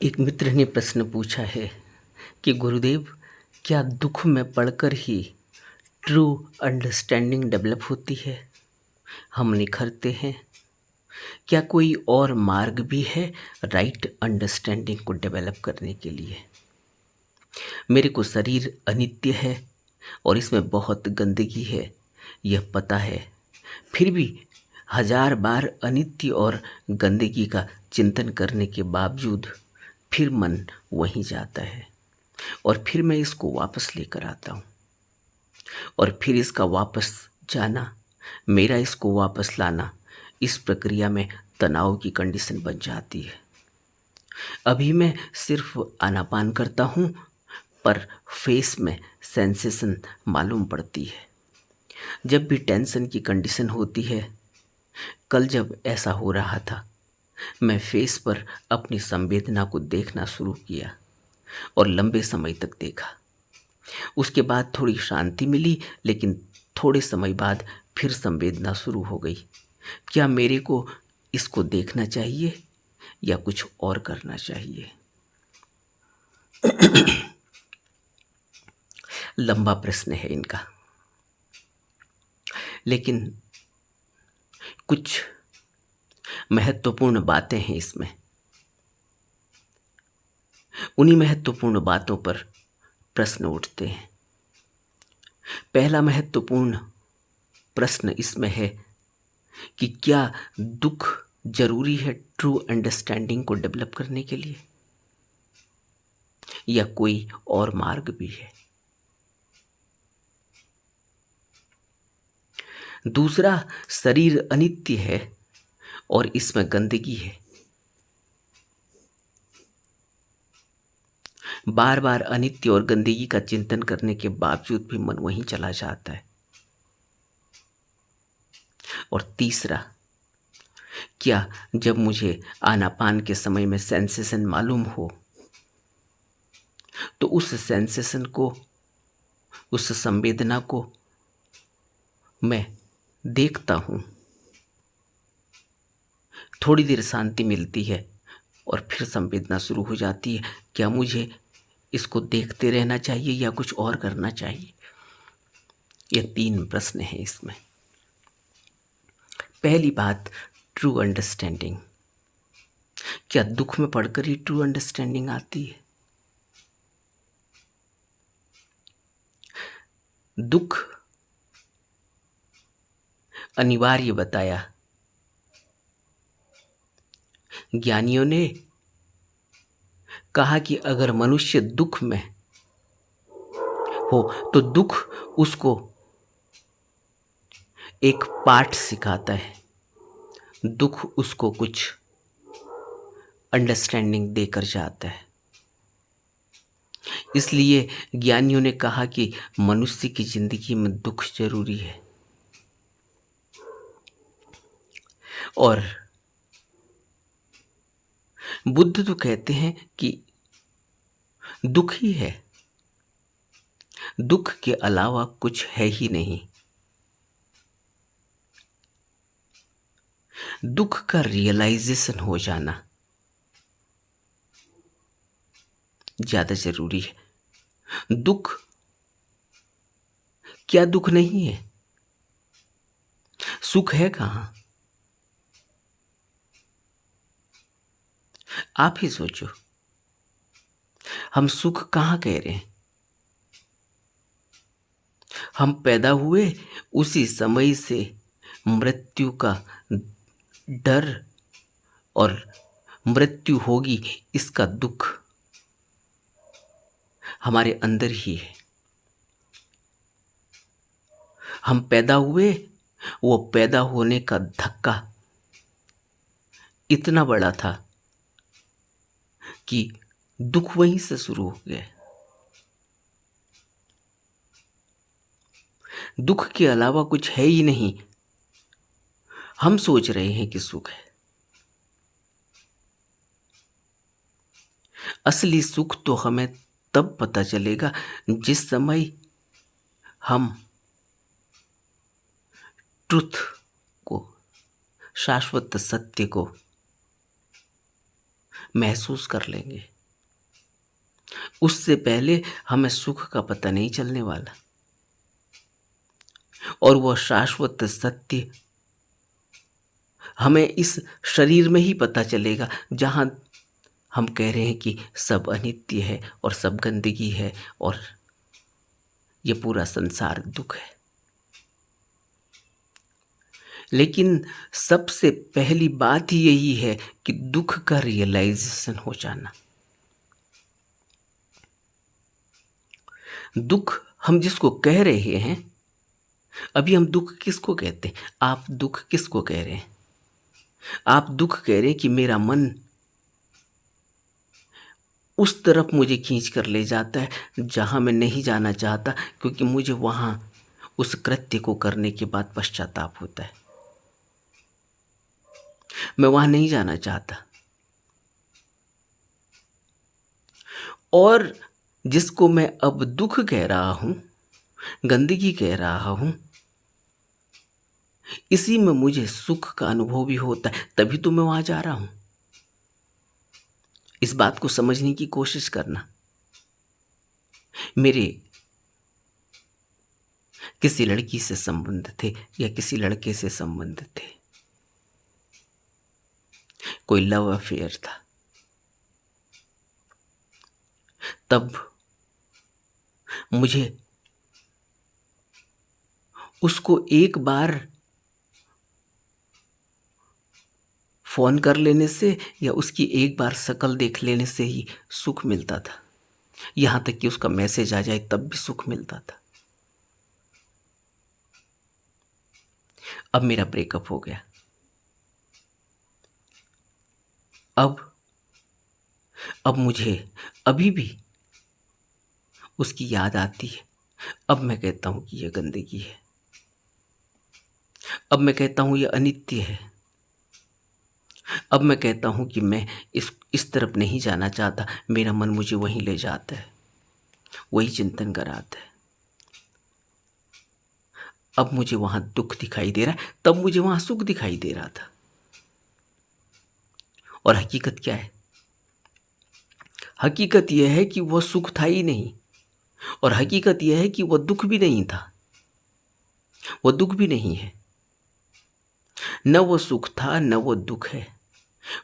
एक मित्र ने प्रश्न पूछा है कि गुरुदेव, क्या दुख में पढ़कर ही ट्रू अंडरस्टैंडिंग डेवलप होती है, हम निखरते हैं? क्या कोई और मार्ग भी है राइट अंडरस्टैंडिंग को डेवलप करने के लिए? मेरे को शरीर अनित्य है और इसमें बहुत गंदगी है, यह पता है। फिर भी हजार बार अनित्य और गंदगी का चिंतन करने के बावजूद फिर मन वहीं जाता है और फिर मैं इसको वापस लेकर आता हूँ और फिर इसका वापस जाना, मेरा इसको वापस लाना, इस प्रक्रिया में तनाव की कंडीशन बन जाती है। अभी मैं सिर्फ आनापान करता हूँ पर फेस में सेंसेशन मालूम पड़ती है। जब भी टेंशन की कंडीशन होती है, कल जब ऐसा हो रहा था, मैं फेस पर अपनी संवेदना को देखना शुरू किया और लंबे समय तक देखा। उसके बाद थोड़ी शांति मिली, लेकिन थोड़े समय बाद फिर संवेदना शुरू हो गई। क्या मेरे को इसको देखना चाहिए या कुछ और करना चाहिए? लंबा प्रश्न है इनका, लेकिन कुछ महत्वपूर्ण बातें हैं इसमें। उन्हीं महत्वपूर्ण बातों पर प्रश्न उठते हैं। पहला महत्वपूर्ण प्रश्न इसमें है कि क्या दुख जरूरी है ट्रू अंडरस्टैंडिंग को डेवलप करने के लिए, या कोई और मार्ग भी है? दूसरा, शरीर अनित्य है और इसमें गंदगी है। बार बार अनित्य और गंदगी का चिंतन करने के बावजूद भी मन वहीं चला जाता है। और तीसरा, क्या जब मुझे आनापान के समय में सेंसेशन मालूम हो तो उस सेंसेशन को, उस संवेदना को मैं देखता हूं, थोड़ी देर शांति मिलती है और फिर संवेदना शुरू हो जाती है। क्या मुझे इसको देखते रहना चाहिए या कुछ और करना चाहिए? ये तीन प्रश्न हैं इसमें। पहली बात, ट्रू अंडरस्टैंडिंग। क्या दुख में पढ़कर ही ट्रू अंडरस्टैंडिंग आती है? दुख अनिवार्य बताया ज्ञानियों ने। कहा कि अगर मनुष्य दुख में हो तो दुख उसको एक पाठ सिखाता है, दुख उसको कुछ अंडरस्टैंडिंग देकर जाता है। इसलिए ज्ञानियों ने कहा कि मनुष्य की जिंदगी में दुख जरूरी है। और बुद्ध तो कहते हैं कि दुख ही है, दुख के अलावा कुछ है ही नहीं। दुख का रियलाइजेशन हो जाना ज्यादा जरूरी है। दुख, क्या दुख नहीं है? सुख है कहां? आप ही सोचो, हम सुख कहां कह रहे हैं? हम पैदा हुए उसी समय से मृत्यु का डर और मृत्यु होगी इसका दुख हमारे अंदर ही है। हम पैदा हुए, वो पैदा होने का धक्का इतना बड़ा था कि दुख वहीं से शुरू हो गया। दुख के अलावा कुछ है ही नहीं। हम सोच रहे हैं कि सुख है। असली सुख तो हमें तब पता चलेगा जिस समय हम ट्रुथ को, शाश्वत सत्य को महसूस कर लेंगे। उससे पहले हमें सुख का पता नहीं चलने वाला, और वह शाश्वत सत्य हमें इस शरीर में ही पता चलेगा, जहाँ हम कह रहे हैं कि सब अनित्य है और सब गंदगी है और ये पूरा संसार दुख है। लेकिन सबसे पहली बात ही यही है कि दुख का रियलाइजेशन हो जाना। दुख हम जिसको कह रहे हैं, अभी हम दुख किसको कहते हैं? आप दुख किसको कह रहे हैं? आप दुख कह रहे हैं कि मेरा मन उस तरफ मुझे खींच कर ले जाता है जहां मैं नहीं जाना चाहता, क्योंकि मुझे वहां उस कृत्य को करने के बाद पश्चाताप होता है। मैं वहां नहीं जाना चाहता। और जिसको मैं अब दुख कह रहा हूं, गंदगी कह रहा हूं, इसी में मुझे सुख का अनुभव भी होता है, तभी तो मैं वहां जा रहा हूं। इस बात को समझने की कोशिश करना। मेरे किसी लड़की से संबंध थे या किसी लड़के से संबंध थे, कोई लव अफेयर था। तब मुझे उसको एक बार फोन कर लेने से या उसकी एक बार शक्ल देख लेने से ही सुख मिलता था। यहां तक कि उसका मैसेज आ जाए तब भी सुख मिलता था। अब मेरा ब्रेकअप हो गया। अब मुझे अभी भी उसकी याद आती है। अब मैं कहता हूं कि यह गंदगी है। अब मैं कहता हूं यह अनित्य है। अब मैं कहता हूं कि मैं इस तरफ नहीं जाना चाहता। मेरा मन मुझे वहीं ले जाता है, वही चिंतन कराता है। अब मुझे वहां दुख दिखाई दे रहा है, तब मुझे वहां सुख दिखाई दे रहा था। और हकीकत क्या है? हकीकत यह है कि वह सुख था ही नहीं, और हकीकत यह है कि वह दुख भी नहीं था। वह दुख भी नहीं है। न वो सुख था न वो दुख है।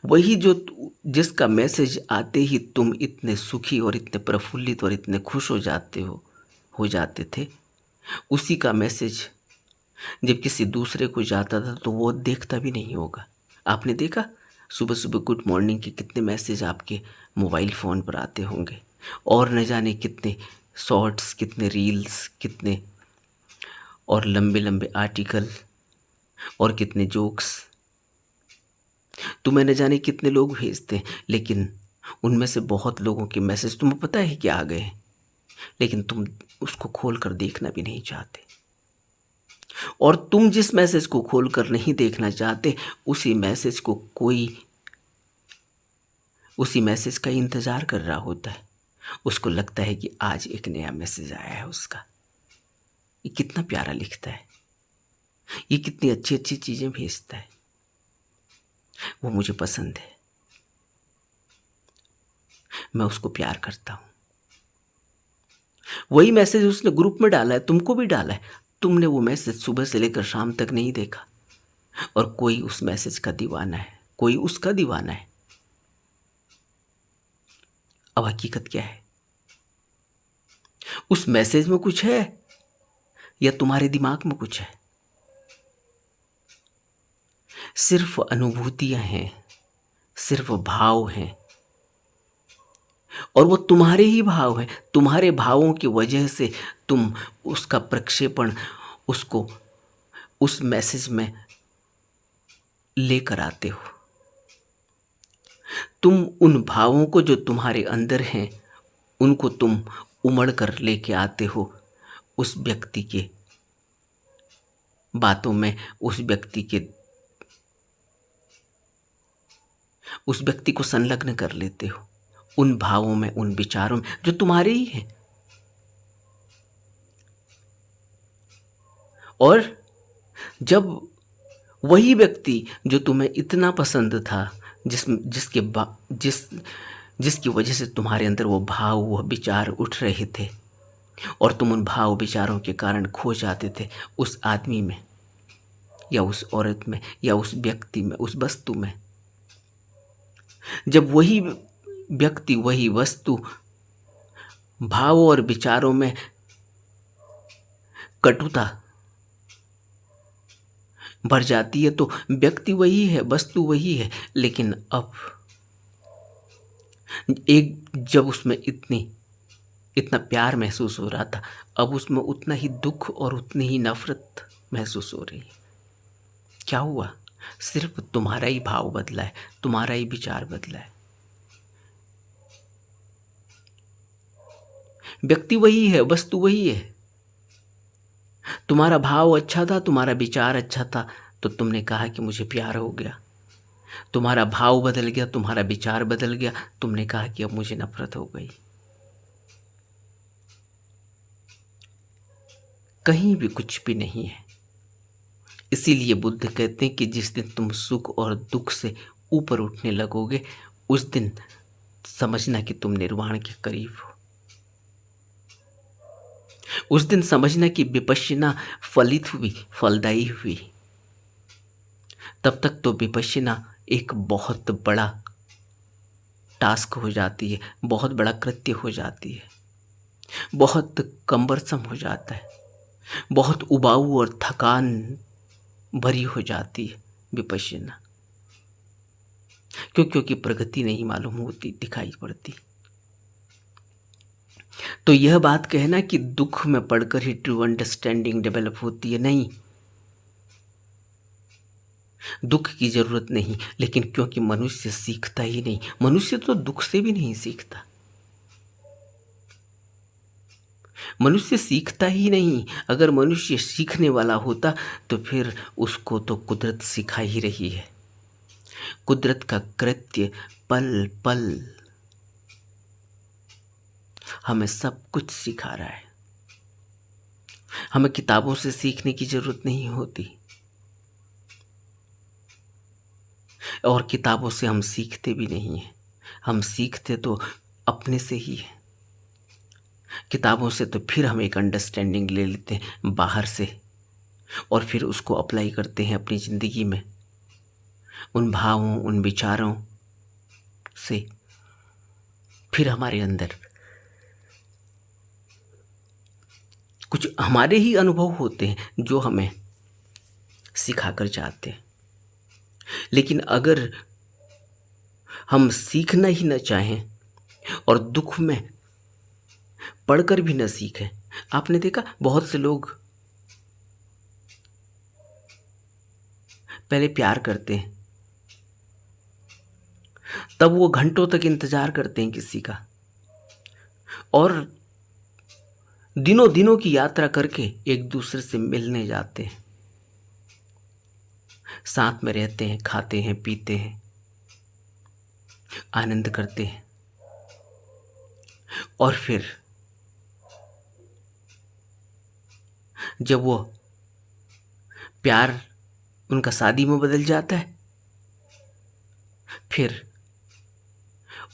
वही जो जिसका मैसेज आते ही तुम इतने सुखी और इतने प्रफुल्लित और इतने खुश हो जाते थे, उसी का मैसेज जब किसी दूसरे को जाता था तो वो देखता भी नहीं होगा। आपने देखा सुबह सुबह गुड मॉर्निंग के कितने मैसेज आपके मोबाइल फ़ोन पर आते होंगे, और न जाने कितने शॉर्ट्स, कितने रील्स, कितने और लंबे लंबे आर्टिकल और कितने जोक्स तुम्हें न जाने कितने लोग भेजते हैं। लेकिन उनमें से बहुत लोगों के मैसेज तुम्हें पता है कि आ गए हैं, लेकिन तुम उसको खोल कर देखना भी नहीं चाहते। और तुम जिस मैसेज को खोल कर नहीं देखना चाहते, उसी मैसेज का इंतजार कर रहा होता है। उसको लगता है कि आज एक नया मैसेज आया है उसका। ये कितना प्यारा लिखता है, ये कितनी अच्छी अच्छी चीजें भेजता है, वो मुझे पसंद है, मैं उसको प्यार करता हूं। वही मैसेज उसने ग्रुप में डाला है, तुमको भी डाला है। तुमने वो मैसेज सुबह से लेकर शाम तक नहीं देखा, और कोई उस मैसेज का दीवाना है, कोई उसका दीवाना है। अब हकीकत क्या है? उस मैसेज में कुछ है या तुम्हारे दिमाग में कुछ है? सिर्फ अनुभूतियां हैं, सिर्फ भाव हैं, और वो तुम्हारे ही भाव हैं। तुम्हारे भावों की वजह से तुम उसका प्रक्षेपण उसको उस मैसेज में लेकर आते हो। तुम उन भावों को जो तुम्हारे अंदर हैं, उनको तुम उमड़ कर लेके आते हो उस व्यक्ति के बातों में, उस व्यक्ति को संलग्न कर लेते हो, उन भावों में, उन विचारों में जो तुम्हारे ही हैं। और जब वही व्यक्ति जो तुम्हें इतना पसंद था, जिसकी वजह से तुम्हारे अंदर वो भाव, वो विचार उठ रहे थे और तुम उन भाव विचारों के कारण खो जाते थे उस आदमी में या उस औरत में या उस व्यक्ति में, उस वस्तु में। जब वही व्यक्ति, वही वस्तु भाव और विचारों में कटुता भर जाती है तो व्यक्ति वही है, वस्तु वही है, लेकिन अब जब उसमें इतना प्यार महसूस हो रहा था, अब उसमें उतना ही दुख और उतनी ही नफरत महसूस हो रही है। क्या हुआ? सिर्फ तुम्हारा ही भाव बदला है, तुम्हारा ही विचार बदला है। व्यक्ति वही है, वस्तु वही है। तुम्हारा भाव अच्छा था, तुम्हारा विचार अच्छा था, तो तुमने कहा कि मुझे प्यार हो गया। तुम्हारा भाव बदल गया, तुम्हारा विचार बदल गया, तुमने कहा कि अब मुझे नफरत हो गई। कहीं भी कुछ भी नहीं है। इसीलिए बुद्ध कहते हैं कि जिस दिन तुम सुख और दुख से ऊपर उठने लगोगे, उस दिन समझना कि तुम निर्वाण के करीब हो। उस दिन समझना कि विपश्यना फलित हुई, फलदायी हुई। तब तक तो विपश्यना एक बहुत बड़ा टास्क हो जाती है, बहुत बड़ा कृत्य हो जाती है, बहुत कम्बरसम हो जाता है, बहुत उबाऊ और थकान भरी हो जाती है विपश्यना। क्योंकि प्रगति नहीं मालूम होती, दिखाई पड़ती। तो यह बात कहना कि दुख में पड़कर ही ट्रू अंडरस्टैंडिंग डेवलप होती है, नहीं, दुख की जरूरत नहीं। लेकिन क्योंकि मनुष्य सीखता ही नहीं, मनुष्य तो दुख से भी नहीं सीखता, मनुष्य सीखता ही नहीं। अगर मनुष्य सीखने वाला होता तो फिर उसको तो कुदरत सिखा ही रही है। कुदरत का कृत्य पल पल हमें सब कुछ सिखा रहा है। हमें किताबों से सीखने की जरूरत नहीं होती, और किताबों से हम सीखते भी नहीं हैं। हम सीखते तो अपने से ही है। किताबों से तो फिर हम एक अंडरस्टैंडिंग ले लेते हैं बाहर से, और फिर उसको अप्लाई करते हैं अपनी ज़िंदगी में, उन भावों, उन विचारों से। फिर हमारे अंदर कुछ हमारे ही अनुभव होते हैं जो हमें सिखा कर जाते हैं। लेकिन अगर हम सीखना ही न चाहें और दुख में पढ़कर भी न सीखें, आपने देखा बहुत से लोग पहले प्यार करते हैं, तब वो घंटों तक इंतजार करते हैं किसी का, और दिनों दिनों की यात्रा करके एक दूसरे से मिलने जाते हैं, साथ में रहते हैं, खाते हैं, पीते हैं, आनंद करते हैं, और फिर जब वो प्यार उनका शादी में बदल जाता है, फिर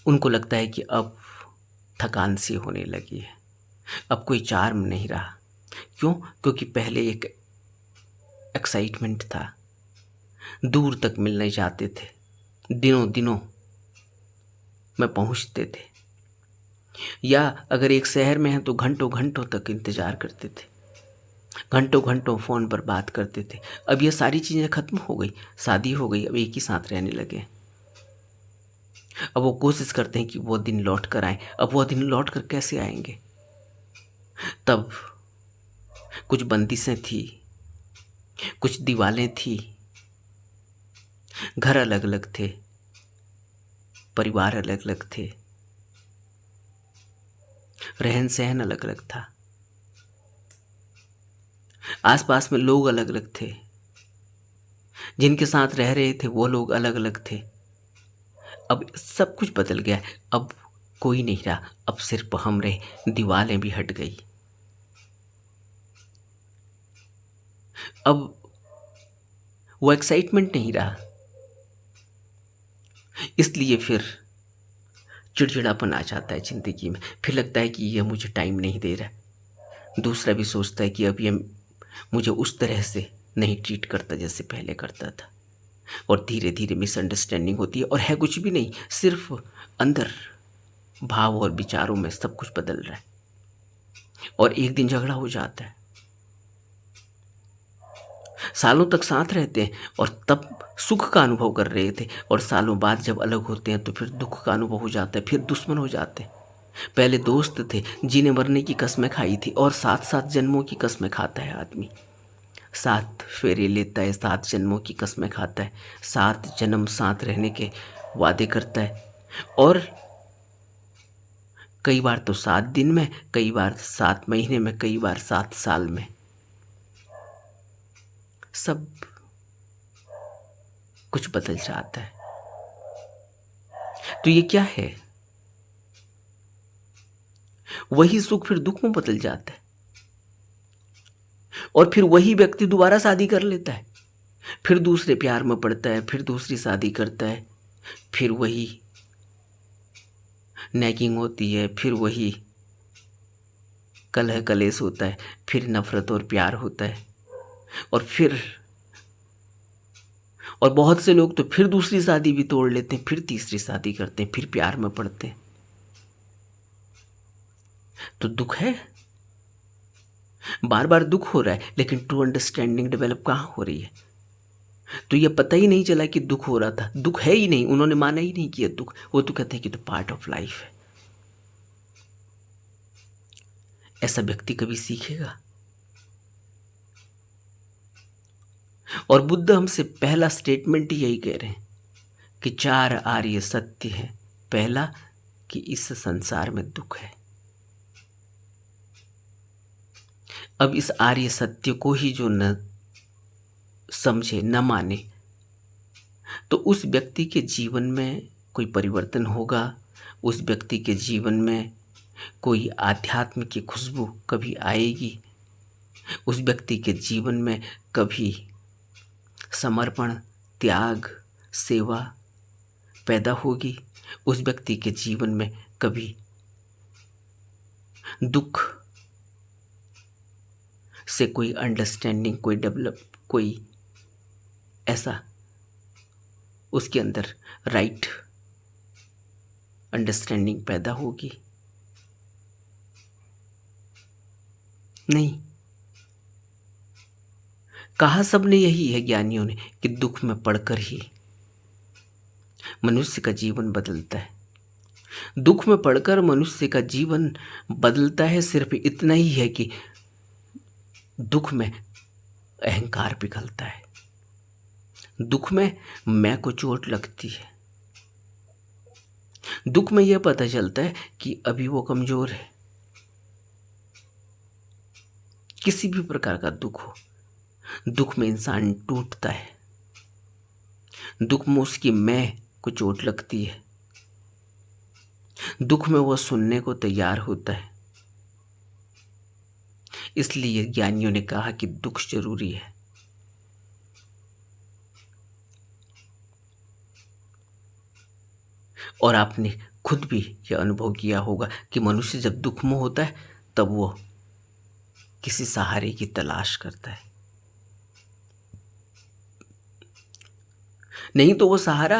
उनको लगता है कि अब थकान सी होने लगी है, अब कोई चार्म नहीं रहा। क्यों? क्योंकि पहले एक एक्साइटमेंट था, दूर तक मिलने जाते थे, दिनों दिनों में पहुंचते थे, या अगर एक शहर में हैं तो घंटों घंटों तक इंतजार करते थे, घंटों घंटों फ़ोन पर बात करते थे। अब ये सारी चीज़ें ख़त्म हो गई, शादी हो गई, अब एक ही साथ रहने लगे। अब वो कोशिश करते हैं कि वो दिन लौट कर आए। अब वो दिन लौट कर कैसे आएंगे? तब कुछ बंदिशें थी, कुछ दीवारें थी, घर अलग अलग थे, परिवार अलग अलग थे, रहन सहन अलग अलग था, आसपास में लोग अलग अलग थे, जिनके साथ रह रहे थे वो लोग अलग अलग थे। अब सब कुछ बदल गया है, अब कोई नहीं रहा, अब सिर्फ हम रहे, दीवारें भी हट गई। अब वो एक्साइटमेंट नहीं रहा, इसलिए फिर चिड़चिड़ापन आ जाता है ज़िंदगी में। फिर लगता है कि ये मुझे टाइम नहीं दे रहा है। दूसरा भी सोचता है कि अब ये मुझे उस तरह से नहीं ट्रीट करता जैसे पहले करता था। और धीरे धीरे मिसअंडरस्टैंडिंग होती है और है कुछ भी नहीं, सिर्फ अंदर भाव और विचारों में सब कुछ बदल रहा है। और एक दिन झगड़ा हो जाता है। सालों तक साथ रहते हैं और तब सुख का अनुभव कर रहे थे, और सालों बाद जब अलग होते हैं तो फिर दुख का अनुभव हो जाता है, फिर दुश्मन हो जाते हैं। पहले दोस्त थे जिन्हें मरने की कस्में खाई थी, और 7-7 जन्मों की कस्में खाता है आदमी। 7 फेरे लेता है, 7 जन्मों की कस्में खाता है, 7 जन्म साथ रहने के वादे करता है। और कई बार तो 7 दिन में, कई बार 7 महीने में, कई बार 7 साल में। सब कुछ बदल जाता है। तो ये क्या है? वही सुख फिर दुख में बदल जाता है, और फिर वही व्यक्ति दोबारा शादी कर लेता है, फिर दूसरे प्यार में पड़ता है, फिर दूसरी शादी करता है, फिर वही नैगिंग होती है, फिर वही कलह कलेश होता है, फिर नफरत और प्यार होता है। और बहुत से लोग तो फिर दूसरी शादी भी तोड़ लेते हैं, फिर तीसरी शादी करते हैं, फिर प्यार में पड़ते हैं। तो दुख है, बार बार दुख हो रहा है, लेकिन ट्रू अंडरस्टैंडिंग डेवलप कहाँ हो रही है? तो ये पता ही नहीं चला कि दुख हो रहा था। दुख है ही नहीं, उन्होंने माना ही नहीं कि ये दुख। वो तो कहते हैं कि तो पार्ट ऑफ लाइफ है। ऐसा व्यक्ति कभी सीखेगा? और बुद्ध हमसे पहला स्टेटमेंट ही यही कह रहे हैं कि 4 आर्य सत्य है। पहला, कि इस संसार में दुख है। अब इस आर्य सत्य को ही जो न समझे, न माने, तो उस व्यक्ति के जीवन में कोई परिवर्तन होगा, उस व्यक्ति के जीवन में कोई आध्यात्म की खुशबू कभी आएगी, उस व्यक्ति के जीवन में कभी समर्पण, त्याग, सेवा पैदा होगी, उस व्यक्ति के जीवन में कभी दुख से कोई अंडरस्टैंडिंग, कोई डेवलप, कोई ऐसा उसके अंदर राइट अंडरस्टैंडिंग पैदा होगी? नहीं। कहा सबने यही है, ज्ञानियों ने, कि दुख में पड़कर ही मनुष्य का जीवन बदलता है। दुख में पड़कर मनुष्य का जीवन बदलता है, सिर्फ इतना ही है कि दुख में अहंकार पिघलता है, दुख में मैं को चोट लगती है, दुख में यह पता चलता है कि अभी वो कमजोर है। किसी भी प्रकार का दुख हो, दुख में इंसान टूटता है, दुख में उसकी मैं को चोट लगती है, दुख में वो सुनने को तैयार होता है। इसलिए ज्ञानियों ने कहा कि दुख जरूरी है। और आपने खुद भी यह अनुभव किया होगा कि मनुष्य जब दुख में होता है तब वो किसी सहारे की तलाश करता है। नहीं तो वो सहारा,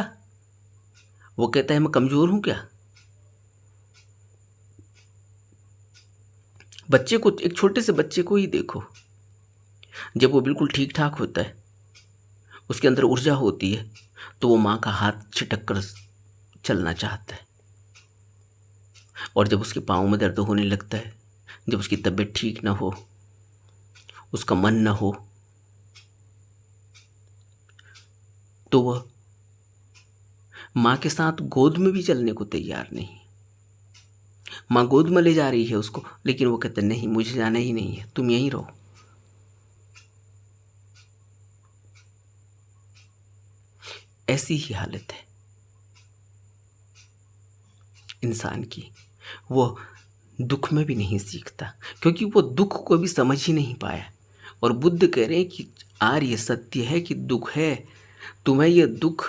वो कहता है मैं कमजोर हूं क्या? बच्चे को, एक छोटे से बच्चे को ही देखो, जब वो बिल्कुल ठीक ठाक होता है, उसके अंदर ऊर्जा होती है, तो वो माँ का हाथ छिटक कर चलना चाहता है। और जब उसके पाँव में दर्द होने लगता है, जब उसकी तबीयत ठीक ना हो, उसका मन ना हो, तो वह माँ के साथ गोद में भी चलने को तैयार नहीं। माँ गोद में ले जा रही है उसको, लेकिन वो कहते नहीं, मुझे जाना ही नहीं है, तुम यहीं रहो। ऐसी ही हालत है इंसान की। वो दुख में भी नहीं सीखता, क्योंकि वो दुख को भी समझ ही नहीं पाया। और बुद्ध कह रहे हैं कि आर्य सत्य है कि दुख है। तुम्हें यह दुख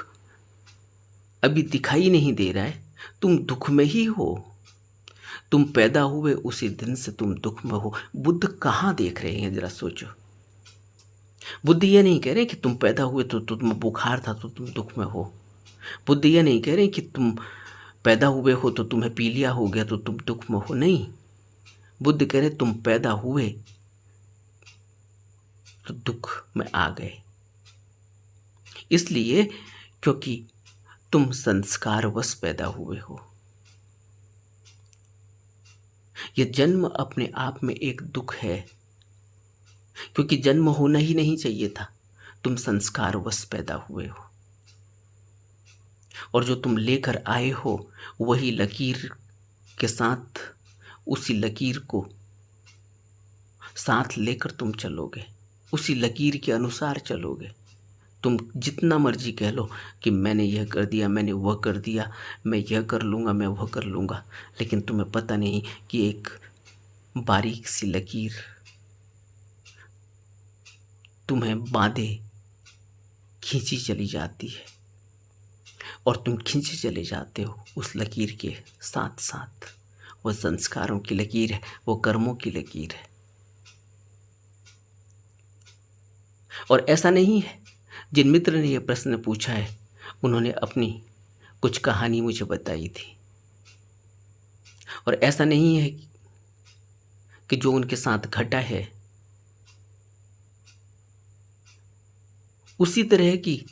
अभी दिखाई नहीं दे रहा है, तुम दुख में ही हो। तुम पैदा हुए उसी दिन से तुम दुख में हो। बुद्ध कहाँ देख रहे हैं, जरा सोचो। बुद्ध ये नहीं कह रहे कि तुम पैदा हुए तो तुम्हें बुखार था तो तुम दुख में हो। बुद्ध ये नहीं कह रहे कि तुम पैदा हुए हो तो तुम्हें पीलिया हो गया तो तुम दुख में हो। नहीं, बुद्ध कह रहे तुम पैदा हुए तो दुख में आ गए। इसलिए क्योंकि तुम संस्कारवश पैदा हुए हो। यह जन्म अपने आप में एक दुख है, क्योंकि जन्म होना ही नहीं चाहिए था। तुम संस्कारवश पैदा हुए हो, और जो तुम लेकर आए हो वही लकीर के साथ, उसी लकीर को साथ लेकर तुम चलोगे, उसी लकीर के अनुसार चलोगे। तुम जितना मर्जी कह लो कि मैंने यह कर दिया, मैंने वह कर दिया, मैं यह कर लूँगा, मैं वह कर लूँगा, लेकिन तुम्हें पता नहीं कि एक बारीक सी लकीर तुम्हें बांधे खींची चली जाती है, और तुम खींचे चले जाते हो उस लकीर के साथ साथ। वह संस्कारों की लकीर है, वो कर्मों की लकीर है। और ऐसा नहीं है, जिन मित्र ने यह प्रश्न पूछा है उन्होंने अपनी कुछ कहानी मुझे बताई थी, और ऐसा नहीं है कि जो उनके साथ घटा है उसी तरह की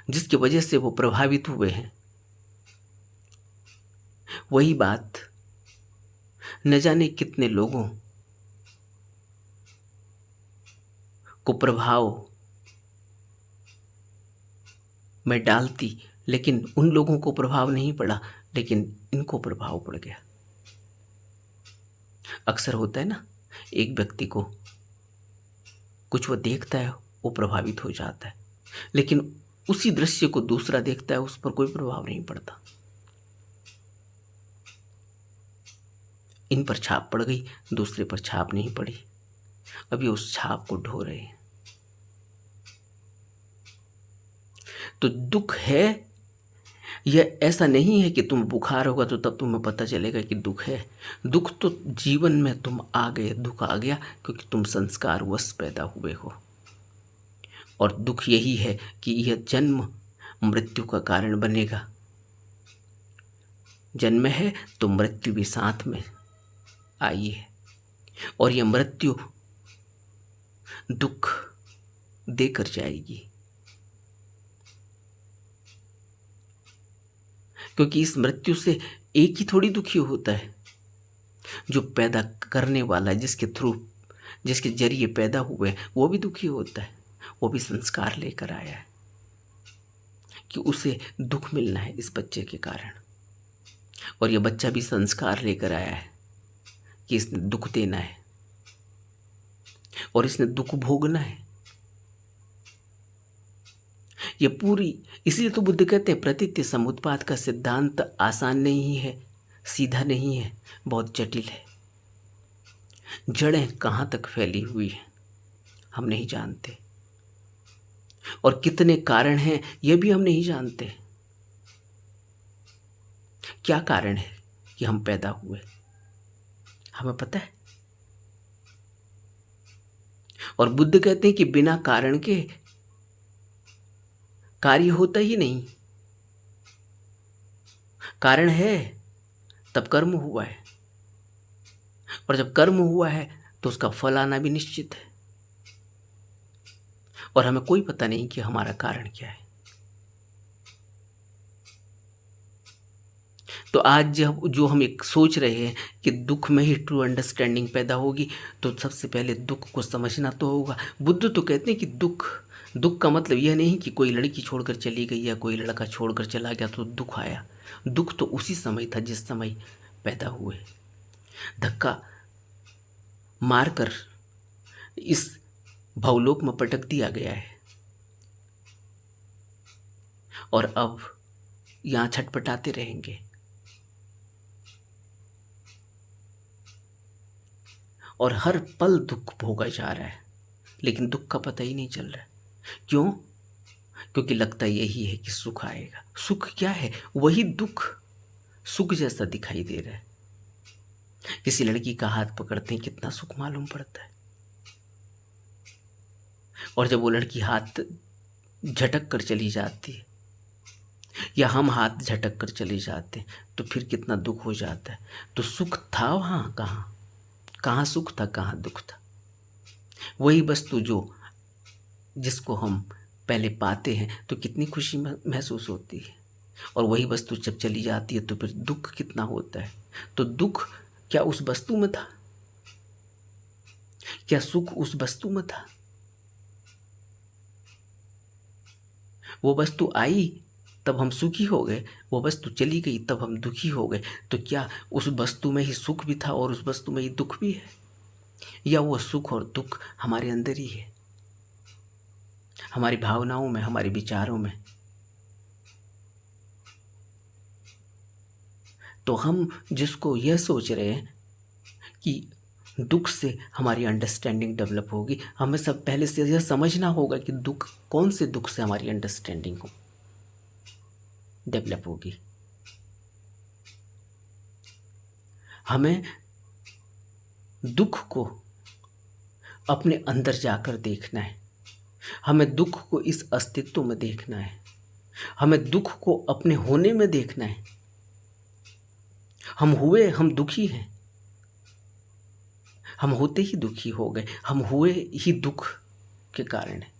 जिसकी वजह से वो प्रभावित हुए हैं, वही बात न जाने कितने लोगों को प्रभाव में डालती, लेकिन उन लोगों को प्रभाव नहीं पड़ा, लेकिन इनको प्रभाव पड़ गया। अक्सर होता है ना, एक व्यक्ति को कुछ वो देखता है, वो प्रभावित हो जाता है, लेकिन उसी दृश्य को दूसरा देखता है, उस पर कोई प्रभाव नहीं पड़ता। इन पर छाप पड़ गई, दूसरे पर छाप नहीं पड़ी। अभी उस छाप को ढो रहे हैं। तो दुख है, यह ऐसा नहीं है कि तुम बुखार होगा तो तब तुम्हें पता चलेगा कि दुख है। दुख तो जीवन में तुम आ गए, दुख आ गया क्योंकि तुम संस्कारवश पैदा हुए हो। और दुख यही है कि यह जन्म मृत्यु का कारण बनेगा। जन्म है तो मृत्यु भी साथ में आई है, और यह मृत्यु दुख देकर जाएगी, क्योंकि इस मृत्यु से एक ही थोड़ी दुखी होता है। जो पैदा करने वाला है, जिसके थ्रू, जिसके जरिए पैदा हुए, वो भी दुखी होता है। वो भी संस्कार लेकर आया है कि उसे दुख मिलना है इस बच्चे के कारण, और यह बच्चा भी संस्कार लेकर आया है कि इसने दुख देना है और इसने दुख भोगना है। यह पूरी, इसलिए तो बुद्ध कहते हैं प्रतीत्य समुत्पाद का सिद्धांत आसान नहीं है, सीधा नहीं है, बहुत जटिल है। जड़ें कहाँ तक फैली हुई हैं हम नहीं जानते, और कितने कारण हैं यह भी हम नहीं जानते। क्या कारण है कि हम पैदा हुए, हमें पता है? और बुद्ध कहते हैं कि बिना कारण के कार्य होता ही नहीं। कारण है तब कर्म हुआ है, और जब कर्म हुआ है तो उसका फल आना भी निश्चित है, और हमें कोई पता नहीं कि हमारा कारण क्या है। तो आज जब जो हम एक सोच रहे हैं कि दुख में ही ट्रू अंडरस्टैंडिंग पैदा होगी, तो सबसे पहले दुख को समझना तो होगा। बुद्ध तो कहते हैं कि दुख का मतलब यह नहीं कि कोई लड़की छोड़कर चली गई या कोई लड़का छोड़कर चला गया तो दुख आया। दुख तो उसी समय था जिस समय पैदा हुए। धक्का मारकर इस भवलोक में पटक दिया गया है, और अब यहाँ छटपटाते रहेंगे। और हर पल दुख भोगा जा रहा है, लेकिन दुख का पता ही नहीं चल रहा है। क्यों? क्योंकि लगता यही है कि सुख आएगा। सुख क्या है? वही दुख सुख जैसा दिखाई दे रहा है। किसी लड़की का हाथ पकड़ते हैं, कितना सुख मालूम पड़ता है, और जब वो लड़की हाथ झटक कर चली जाती है या हम हाथ झटक कर चले जाते हैं तो फिर कितना दुख हो जाता है। तो सुख था वहाँ कहाँ? कहाँ सुख था, कहाँ दुख था? वही वस्तु जिसको हम पहले पाते हैं तो कितनी खुशी महसूस होती है, और वही वस्तु जब चली जाती है तो फिर दुख कितना होता है। तो दुख क्या उस वस्तु में था? क्या सुख उस वस्तु में था? वो वस्तु आई तब हम सुखी हो गए, वो वस्तु चली गई तब हम दुखी हो गए। तो क्या उस वस्तु में ही सुख भी था और उस वस्तु में ही दुख भी है, या वो सुख और दुख हमारे अंदर ही है, हमारी भावनाओं में, हमारे विचारों में? तो हम जिसको यह सोच रहे हैं कि दुख से हमारी अंडरस्टैंडिंग डेवलप होगी, हमें सब पहले से यह समझना होगा कि दुख, कौन से दुख से हमारी अंडरस्टैंडिंग को डेवलप होगी। हमें दुख को अपने अंदर जाकर देखना है, हमें दुख को इस अस्तित्व में देखना है, हमें दुख को अपने होने में देखना है। हम दुखी हैं, हम होते ही दुखी हो गए, हम हुए ही दुख के कारण है।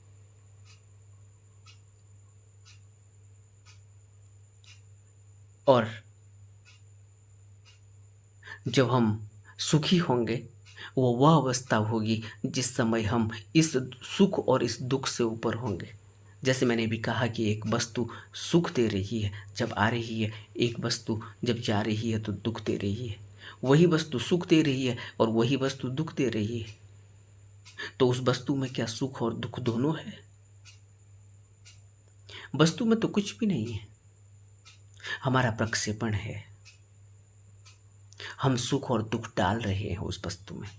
और जब हम सुखी होंगे वो वह अवस्था होगी जिस समय हम इस सुख और इस दुख से ऊपर होंगे। जैसे मैंने भी कहा कि एक वस्तु सुख दे रही है जब आ रही है, एक वस्तु जब जा रही है तो दुख दे रही है। वही वस्तु सुख दे रही है और वही वस्तु दुख दे रही है, तो उस वस्तु में क्या सुख और दुख दोनों है? वस्तु में तो कुछ भी नहीं है, हमारा प्रक्षेपण है। हम सुख और दुख डाल रहे हैं उस वस्तु में।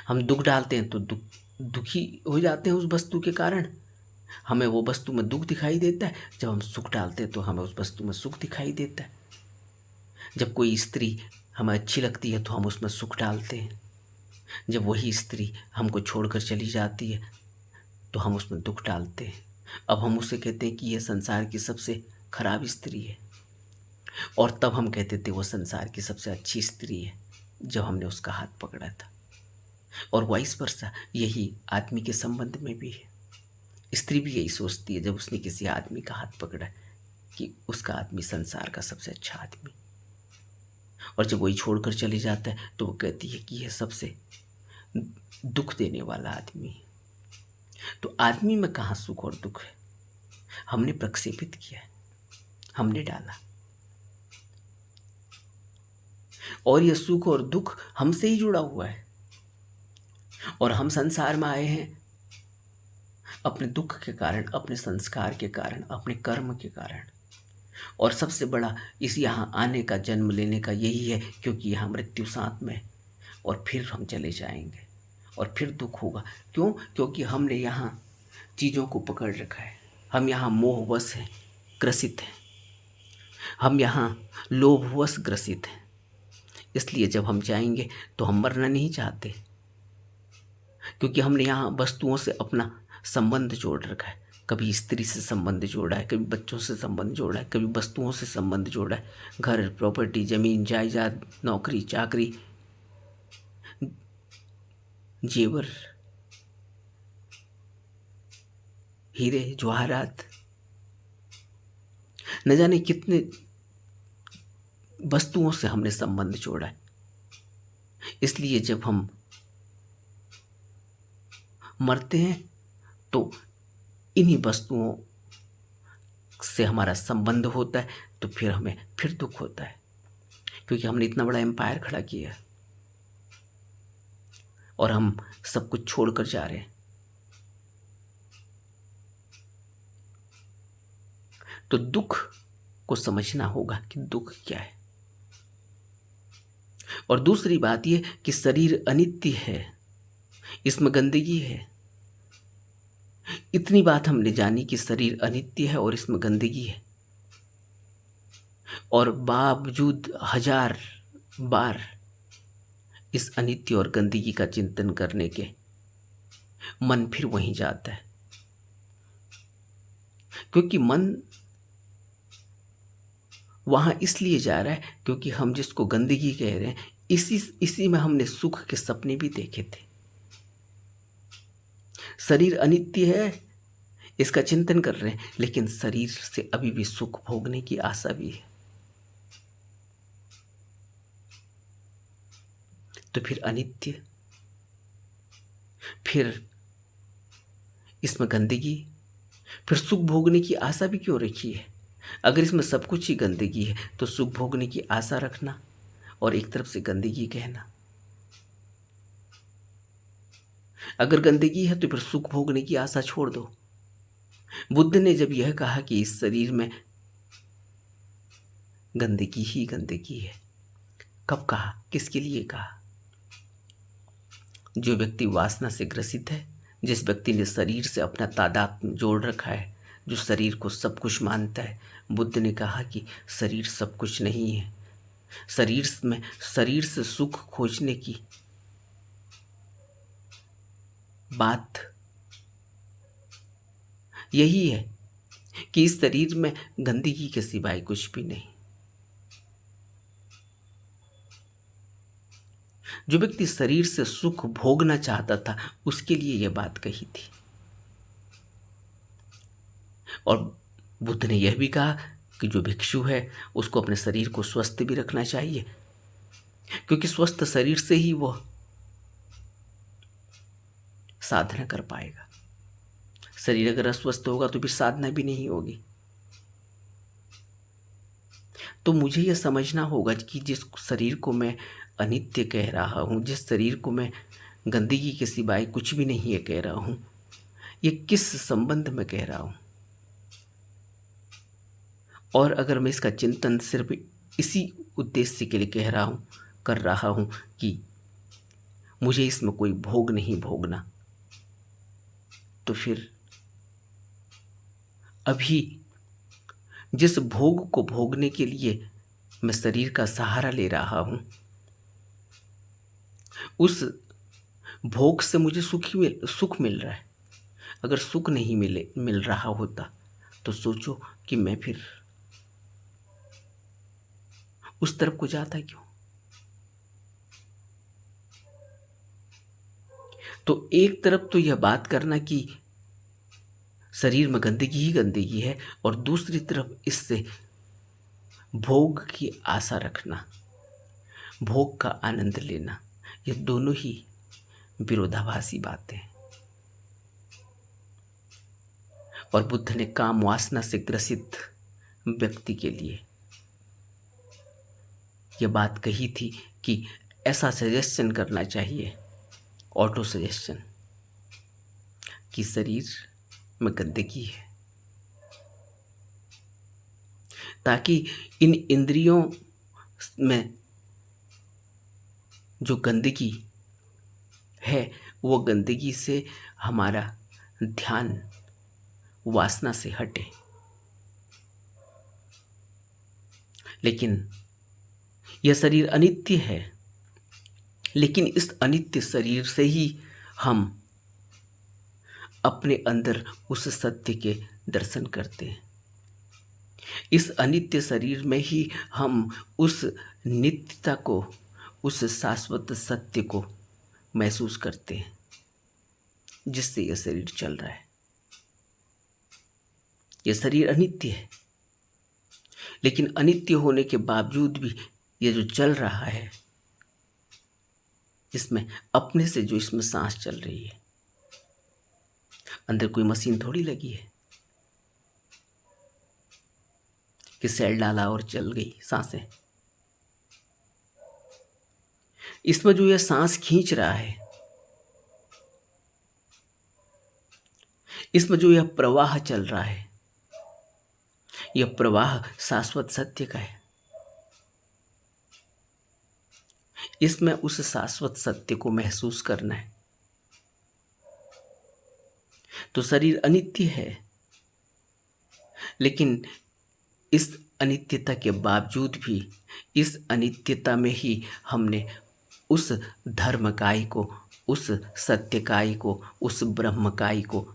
हम दुख डालते हैं तो दुखी हो जाते हैं उस वस्तु के कारण, हमें वो वस्तु में दुख दिखाई देता है। जब हम सुख डालते हैं तो हमें उस वस्तु में सुख दिखाई देता है। जब कोई स्त्री हमें अच्छी लगती है तो हम उसमें सुख डालते हैं, जब वही स्त्री हमको छोड़कर चली जाती है तो हम उसमें दुख डालते हैं। अब हम उसे कहते हैं कि यह संसार की सबसे खराब स्त्री है, और तब हम कहते थे वो संसार की सबसे अच्छी स्त्री है जब हमने उसका हाथ पकड़ा था। और वाइस वर्सा, यही आदमी के संबंध में भी है। स्त्री भी यही सोचती है जब उसने किसी आदमी का हाथ पकड़ा कि उसका आदमी संसार का सबसे अच्छा आदमी, और जब वही छोड़कर चले जाता है तो वो कहती है कि यह सबसे दुख देने वाला आदमी है। तो आदमी में कहाँ सुख और दुख है? हमने प्रक्षेपित किया है, हमने डाला, और यह सुख और दुख हमसे ही जुड़ा हुआ है। और हम संसार में आए हैं अपने दुख के कारण, अपने संस्कार के कारण, अपने कर्म के कारण। और सबसे बड़ा इस यहाँ आने का, जन्म लेने का यही है, क्योंकि यहाँ मृत्यु साथ में है और फिर हम चले जाएंगे और फिर दुख होगा। क्यों? क्योंकि हमने यहाँ चीज़ों को पकड़ रखा है, हम यहाँ मोहवश हैं, ग्रसित हैं, हम यहाँ लोभवश ग्रसित हैं। इसलिए जब हम जाएंगे तो हम मरना नहीं चाहते, क्योंकि हमने यहाँ वस्तुओं से अपना संबंध जोड़ रखा है। कभी स्त्री से संबंध जोड़ा है, कभी बच्चों से संबंध जोड़ा है, कभी वस्तुओं से संबंध जोड़ा है। घर, प्रॉपर्टी, जमीन जायदाद, नौकरी चाकरी, जेवर, हीरे जवाहरात, न जाने कितने वस्तुओं से हमने संबंध जोड़ा है। इसलिए जब हम मरते हैं तो इन्हीं वस्तुओं से हमारा संबंध होता है, तो फिर हमें फिर दुख होता है, क्योंकि हमने इतना बड़ा एम्पायर खड़ा किया और हम सब कुछ छोड़कर जा रहे हैं। तो दुख को समझना होगा कि दुख क्या है। और दूसरी बात यह कि शरीर अनित्य है, इसमें गंदगी है। इतनी बात हमने जानी कि शरीर अनित्य है और इसमें गंदगी है, और बावजूद हजार बार इस अनित्य और गंदगी का चिंतन करने के मन फिर वहीं जाता है, क्योंकि मन वहां इसलिए जा रहा है क्योंकि हम जिसको गंदगी कह रहे हैं, इसी में हमने सुख के सपने भी देखे थे। शरीर अनित्य है, इसका चिंतन कर रहे हैं, लेकिन शरीर से अभी भी सुख भोगने की आशा भी है। तो फिर अनित्य, फिर इसमें गंदगी, फिर सुख भोगने की आशा भी क्यों रखी है? अगर इसमें सब कुछ ही गंदगी है तो सुख भोगने की आशा रखना और एक तरफ से गंदगी कहना। अगर गंदगी है तो फिर सुख भोगने की आशा छोड़ दो। बुद्ध ने जब यह कहा कि इस शरीर में गंदगी ही गंदगी है, कब कहा, किसके लिए कहा? जो व्यक्ति वासना से ग्रसित है, जिस व्यक्ति ने शरीर से अपना तादात्म्य जोड़ रखा है, जो शरीर को सब कुछ मानता है, बुद्ध ने कहा कि शरीर सब कुछ नहीं है। शरीर से सुख खोजने की बात यही है कि इस शरीर में गंदगी के सिवाय कुछ भी नहीं। जो व्यक्ति शरीर से सुख भोगना चाहता था, उसके लिए यह बात कही थी। और बुद्ध ने यह भी कहा कि जो भिक्षु है उसको अपने शरीर को स्वस्थ भी रखना चाहिए, क्योंकि स्वस्थ शरीर से ही वह साधना कर पाएगा। शरीर अगर अस्वस्थ होगा तो फिर साधना भी नहीं होगी। तो मुझे यह समझना होगा कि जिस शरीर को मैं अनित्य कह रहा हूँ, जिस शरीर को मैं गंदगी के सिवाय कुछ भी नहीं है कह रहा हूँ, ये किस संबंध में कह रहा हूँ। और अगर मैं इसका चिंतन सिर्फ इसी उद्देश्य के लिए कर रहा हूँ कि मुझे इसमें कोई भोग नहीं भोगना, तो फिर अभी जिस भोग को भोगने के लिए मैं शरीर का सहारा ले रहा हूं, उस भोग से मुझे सुख मिल रहा है। अगर सुख नहीं मिल रहा होता तो सोचो कि मैं फिर उस तरफ को जाता क्यों। तो एक तरफ तो यह बात करना कि शरीर में गंदगी ही गंदगी है, और दूसरी तरफ इससे भोग की आशा रखना, भोग का आनंद लेना, ये दोनों ही विरोधाभासी बातें हैं। और बुद्ध ने काम वासना से ग्रसित व्यक्ति के लिए यह बात कही थी कि ऐसा सजेशन करना चाहिए, ऑटो सजेशन, कि शरीर में गंदगी है, ताकि इन इंद्रियों में जो गंदगी है वो गंदगी से हमारा ध्यान वासना से हटे। लेकिन यह शरीर अनित्य है, लेकिन इस अनित्य शरीर से ही हम अपने अंदर उस सत्य के दर्शन करते हैं। इस अनित्य शरीर में ही हम उस नित्यता को, उस शाश्वत सत्य को महसूस करते हैं जिससे यह शरीर चल रहा है। यह शरीर अनित्य है, लेकिन अनित्य होने के बावजूद भी ये जो चल रहा है, इसमें अपने से जो इसमें सांस चल रही है, अंदर कोई मशीन थोड़ी लगी है कि सेल डाला और चल गई सांसें। इसमें जो यह सांस खींच रहा है, इसमें जो यह प्रवाह चल रहा है, यह प्रवाह शाश्वत सत्य का है। इसमें उस शाश्वत सत्य को महसूस करना है। तो शरीर अनित्य है, लेकिन इस अनित्यता के बावजूद भी इस अनित्यता में ही हमने उस धर्मकाय को, उस सत्यकाय को, उस ब्रह्मकाय को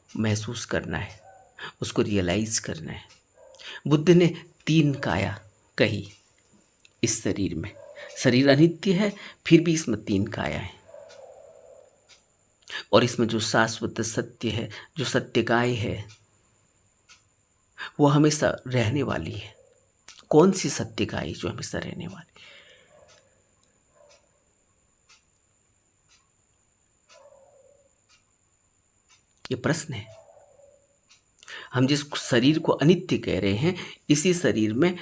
महसूस करना है, उसको रियलाइज करना है। बुद्ध ने 3 काया कही इस शरीर में। शरीर अनित्य है, फिर भी इसमें 3 काया है, और इसमें जो शाश्वत सत्य है, जो सत्यकाय है, वो हमेशा रहने वाली है। कौन सी सत्यकाय जो हमेशा रहने वाली? ये प्रश्न है। हम जिस शरीर को अनित्य कह रहे हैं, इसी शरीर में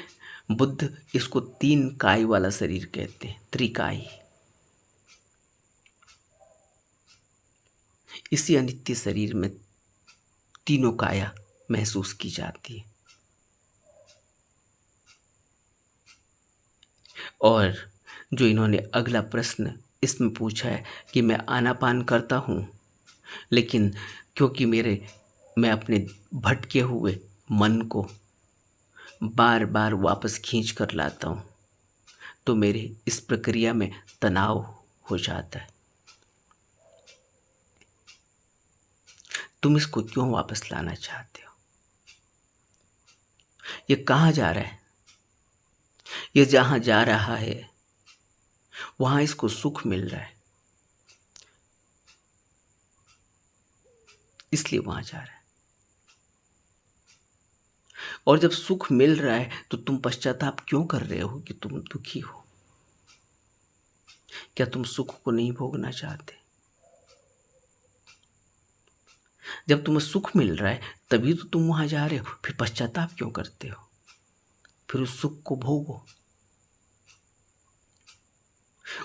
बुद्ध इसको 3 काय वाला शरीर कहते हैं, त्रिकाय। इसी अनित्य शरीर में तीनों काया महसूस की जाती है। और जो इन्होंने अगला प्रश्न इसमें पूछा है कि मैं आनापान करता हूँ, लेकिन क्योंकि मैं अपने भटके हुए मन को बार बार वापस खींच कर लाता हूँ, तो मेरे इस प्रक्रिया में तनाव हो जाता है। तुम इसको क्यों वापस लाना चाहते हो? ये कहाँ जा रहा है? ये जहाँ जा रहा है वहाँ इसको सुख मिल रहा है, इसलिए वहाँ जा रहा है। और जब सुख मिल रहा है तो तुम पश्चाताप क्यों कर रहे हो कि तुम दुखी हो? क्या तुम सुख को नहीं भोगना चाहते? जब तुम्हें सुख मिल रहा है तभी तो तुम वहां जा रहे हो, फिर पश्चाताप क्यों करते हो? फिर उस सुख को भोगो।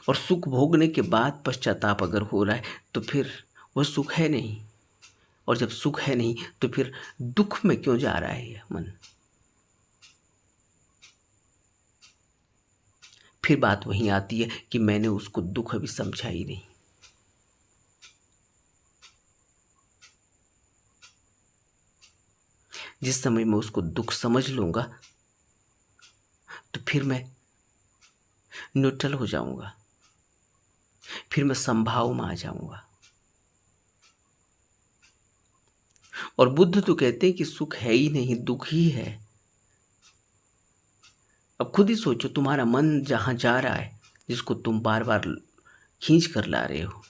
और सुख भोगने के बाद पश्चाताप अगर हो रहा है तो फिर वह सुख है नहीं, और जब सुख है नहीं तो फिर दुख में क्यों जा रहा है यह मन? फिर बात वहीं आती है कि मैंने उसको दुख अभी समझा ही नहीं। जिस समय मैं उसको दुख समझ लूंगा तो फिर मैं न्यूट्रल हो जाऊंगा, फिर मैं संभाव में आ जाऊंगा। और बुद्ध तो कहते हैं कि सुख है ही नहीं, दुख ही है। अब खुद ही सोचो, तुम्हारा मन जहां जा रहा है, जिसको तुम बार बार खींच कर ला रहे हो,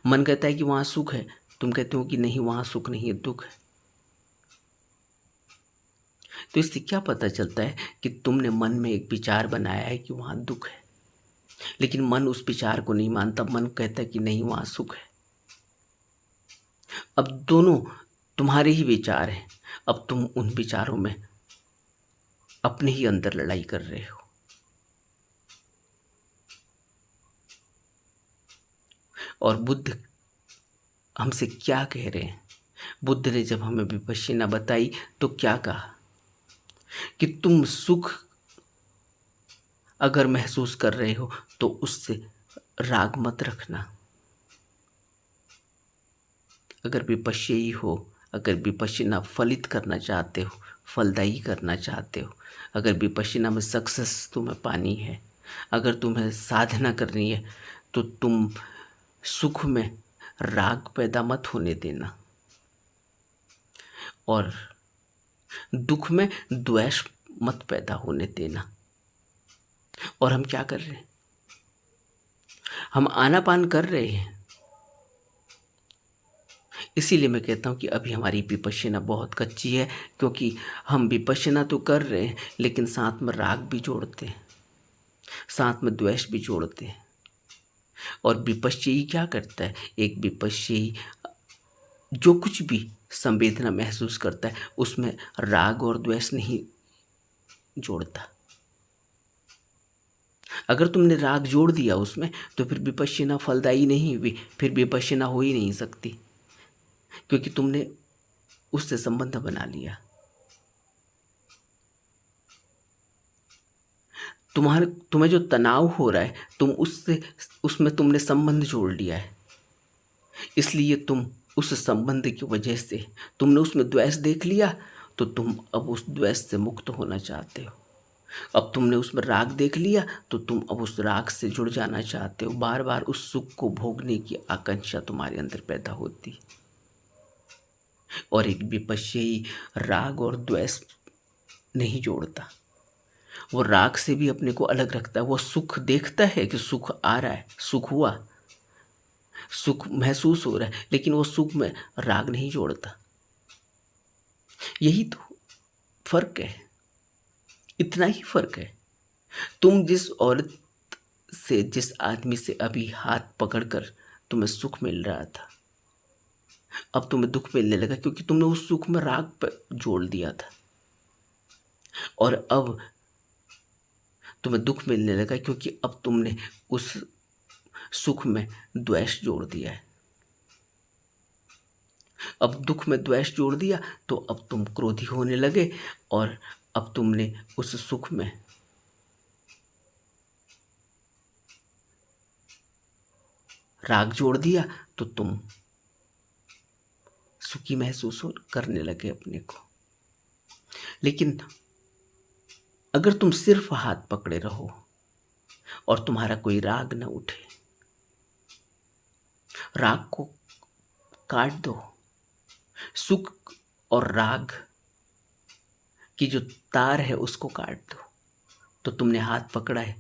मन कहता है कि वहां सुख है, तुम कहते हो कि नहीं वहां सुख नहीं है, दुख है। तो इससे क्या पता चलता है कि तुमने मन में एक विचार बनाया है कि वहां दुख है, लेकिन मन उस विचार को नहीं मानता, मन कहता है कि नहीं वहां सुख है। अब दोनों तुम्हारे ही विचार हैं, अब तुम उन विचारों में अपने ही अंदर लड़ाई कर रहे हो। और बुद्ध हमसे क्या कह रहे हैं? बुद्ध ने जब हमें विपश्यना बताई तो क्या कहा कि तुम सुख अगर महसूस कर रहे हो तो उससे राग मत रखना। अगर विपश्ययी हो, अगर विपश्यना फलित करना चाहते हो, फलदायी करना चाहते हो, अगर विपश्यना में सक्सेस तुम्हें पानी है, अगर तुम्हें साधना करनी है, तो तुम सुख में राग पैदा मत होने देना, और दुख में द्वेष मत पैदा होने देना। और हम क्या कर रहे हैं? हम आनापान कर रहे हैं। इसीलिए मैं कहता हूँ कि अभी हमारी विपश्यना बहुत कच्ची है, क्योंकि हम विपश्यना तो कर रहे हैं लेकिन साथ में राग भी जोड़ते हैं, साथ में द्वेष भी जोड़ते हैं। और विपश्ययी क्या करता है? एक विपश्ययी जो कुछ भी संवेदना महसूस करता है उसमें राग और द्वेष नहीं जोड़ता। अगर तुमने राग जोड़ दिया उसमें तो फिर विपश्यना फलदायी नहीं हुई, फिर विपश्यना हो ही नहीं सकती, क्योंकि तुमने उससे संबंध बना लिया। तुम्हें जो तनाव हो रहा है उसमें तुमने संबंध जोड़ लिया है, इसलिए तुम उस संबंध की वजह से तुमने उसमें द्वेष देख लिया, तो तुम अब उस द्वेष से मुक्त होना चाहते हो। अब तुमने उसमें राग देख लिया, तो तुम अब उस राग से जुड़ जाना चाहते हो। बार बार उस सुख को भोगने की आकांक्षा तुम्हारे अंदर पैदा होती। और एक विपश्ययी राग और द्वेष नहीं जोड़ता, वो राग से भी अपने को अलग रखता है। वो सुख देखता है कि सुख आ रहा है, सुख हुआ, सुख महसूस हो रहा है, लेकिन वो सुख में राग नहीं जोड़ता। यही तो फर्क है, इतना ही फर्क है। तुम जिस औरत से, जिस आदमी से अभी हाथ पकड़कर तुम्हें सुख मिल रहा था, अब तुम्हें दुख मिलने लगा, क्योंकि तुमने उस सुख में राग पर जोड़ दिया था। और अब तुम्हें दुख मिलने लगा, क्योंकि अब तुमने उस सुख में द्वेष जोड़ दिया है। अब दुख में द्वेष जोड़ दिया, तो अब तुम क्रोधी होने लगे, और अब तुमने उस सुख में राग जोड़ दिया, तो तुम सुखी महसूस करने लगे अपने को। लेकिन अगर तुम सिर्फ हाथ पकड़े रहो और तुम्हारा कोई राग न उठे, राग को काट दो, सुख और राग की जो तार है उसको काट दो, तो तुमने हाथ पकड़ा है,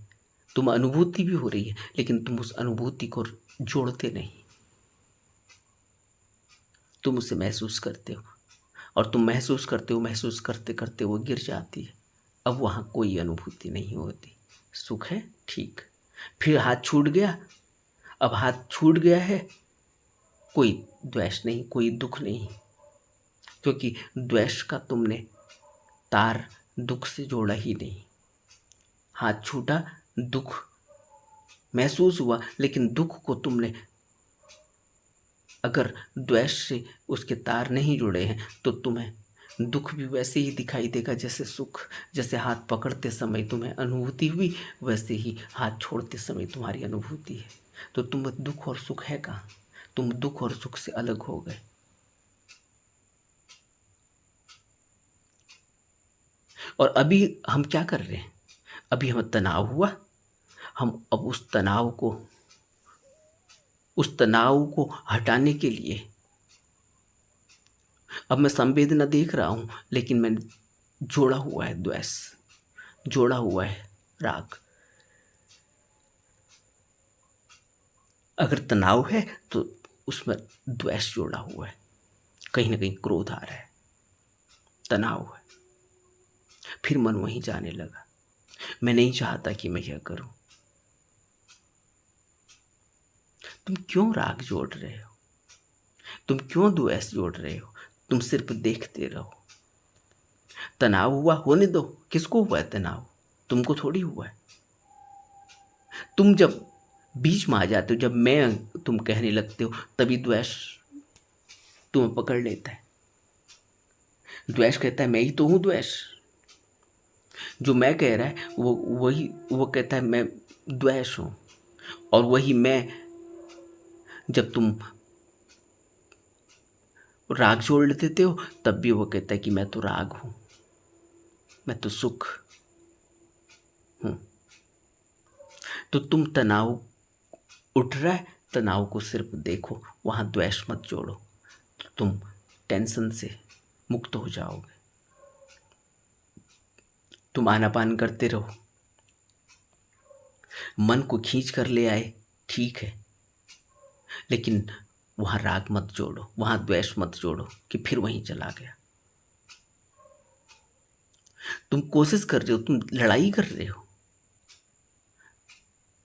तुम अनुभूति भी हो रही है, लेकिन तुम उस अनुभूति को जोड़ते नहीं, तुम उसे महसूस करते हो, और तुम महसूस करते हो, महसूस करते करते वो गिर जाती है। अब वहाँ कोई अनुभूति नहीं होती, सुख है, ठीक। फिर हाथ छूट गया, अब हाथ छूट गया है, कोई द्वेष नहीं, कोई दुख नहीं, क्योंकि द्वेष का तुमने तार दुख से जोड़ा ही नहीं। हाथ छूटा, दुख महसूस हुआ, लेकिन दुख को तुमने अगर द्वेष से उसके तार नहीं जुड़े हैं, तो तुम्हें दुख भी वैसे ही दिखाई देगा जैसे सुख। जैसे हाथ पकड़ते समय तुम्हें अनुभूति हुई, वैसे ही हाथ छोड़ते समय तुम्हारी अनुभूति है। तो तुम दुख और सुख है कहाँ? तुम दुख और सुख से अलग हो गए। और अभी हम क्या कर रहे हैं? अभी हमें तनाव हुआ, हम अब उस तनाव को हटाने के लिए अब मैं संवेदना देख रहा हूं, लेकिन मैंने जोड़ा हुआ है द्वेष, जोड़ा हुआ है राग। अगर तनाव है तो उसमें द्वेष जोड़ा हुआ है, कहीं ना कहीं क्रोध आ रहा है, तनाव है। फिर मन वहीं जाने लगा, मैं नहीं चाहता कि मैं यह करूं। तुम क्यों राग जोड़ रहे हो? तुम क्यों द्वेष जोड़ रहे हो? तुम सिर्फ देखते रहो। तनाव हुआ, होने दो। किसको हुआ है तनाव? तुमको थोड़ी हुआ है। तुम जब बीच में आ जाते हो, जब मैं तुम कहने लगते हो, तभी द्वेष तुम्हें पकड़ लेता है। द्वेष कहता है मैं ही तो हूं द्वेष। जो मैं कह रहा है वो कहता है मैं द्वेष हूं। और वही मैं, जब तुम राग जोड़ देते हो, तब भी वो कहता है कि मैं तो राग हूं, मैं तो सुख हूं। तो तुम तनाव उठ रहा है, तनाव को सिर्फ देखो, वहां द्वेष मत जोड़ो, तो तुम टेंशन से मुक्त हो जाओगे। तुम आनापान करते रहो, मन को खींच कर ले आए, ठीक है, लेकिन वहां राग मत जोड़ो, वहां द्वेष मत जोड़ो कि फिर वहीं चला गया। तुम कोशिश कर रहे हो, तुम लड़ाई कर रहे हो,